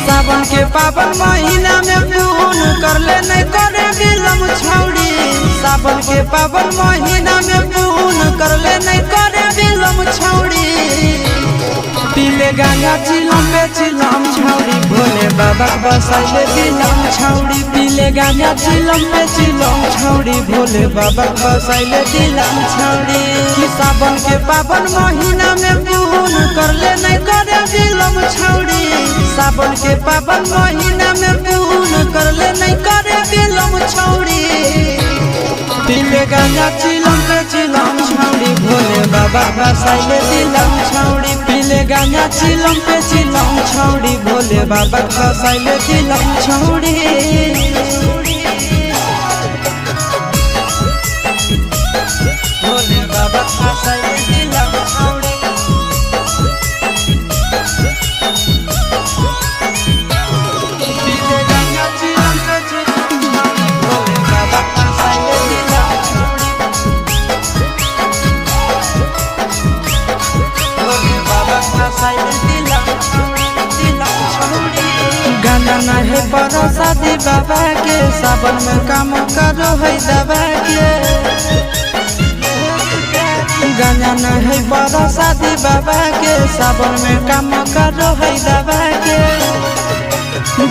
सावन के पावन महीना में फोन कर ले नहीं करे बिलम छौड़ी। सावन के पावन महीना में फोन कर ले नहीं करे बिलम छौड़ी। पीले गांजा चिलम पे चिलम छौड़ी भोले बाबा बसाइले दिलम छौड़ी। पीले गांजा चिलम पे चिलम छौड़ी भोले बाबा बसाइले दिलम छौड़ी। सावन के पावन महीना में फोन कर ले नहीं करे बिलम छौड़ी। सावन के पावन महीना में फोन कर ले नहीं करे बिलम छौड़ी। पीले गांजा चिलम पे चिलम छौड़ी भोले बाबा बसाइले दिलम छौड़ी। पीले गांजा चिलम पे चिलम छौड़ी भोले बाबा बसाइले दिलम छौड़ी। भोले बाबा बसाइले दिलम छौड़ी। गाना नहीं पर शादी बाबा के सावन में काम करो है दबा के। गाना नहीं पर शादी बाबा के सावन में काम करो है दबा के।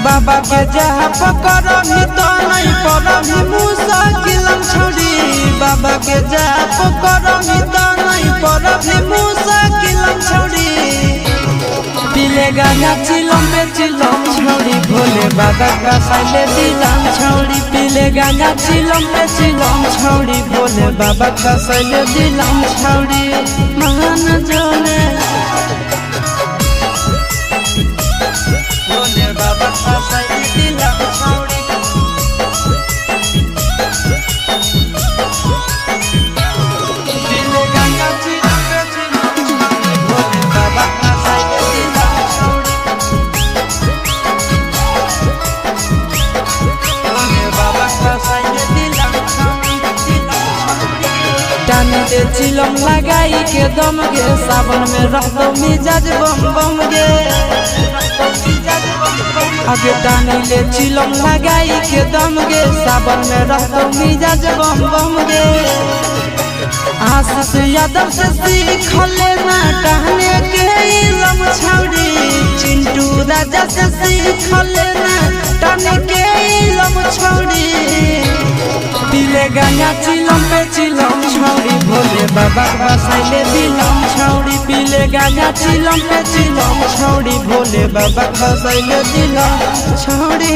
बाबा के जहाँ पकड़ भी तो नहीं पड़ भी मुश्किल छोड़ी। बाबा के जहाँ पकड़ भी तो नहीं पड़ भी मुश्किल छोड़ी। पीले गांजा चिलम पे चिलम छौड़ी भोले बाबा बसाइले दिलम छौड़ी। पीले गांजा चिलम पे चिलम छौड़ी भोले बाबा बसाइले दिलम छौड़ी। महान जोने भोले बाबा बसाइले दिलम छौड़ी। पीले गांजा चिलम पे चिलम छौड़ी भोले बाबा बसाइले दिलम छौड़ी। भोले बाबा बसाइले दिलम छौड़ी दिलम छौड़ी। टाने दे चिलम लगाई के दम गे सावन में रहतो मिजाज बम बम गे। आगे टाने ले चिलम लगाई के दम गे सावन में रहतो मिजाज बम बम गे। आशीष यादव से सीख लेना टहने के इलम छौड़ी। चिंटू राजा से सीख लेना टहने के इलम छौड़ी। पीले गांजा चिलम पे चिलम छौड़ी भोले बाबा बसाइले दिलम छौड़ी। पीले गांजा चिलम पे चिलम छौड़ी भोले बाबा बसाइले दिलम छौड़ी।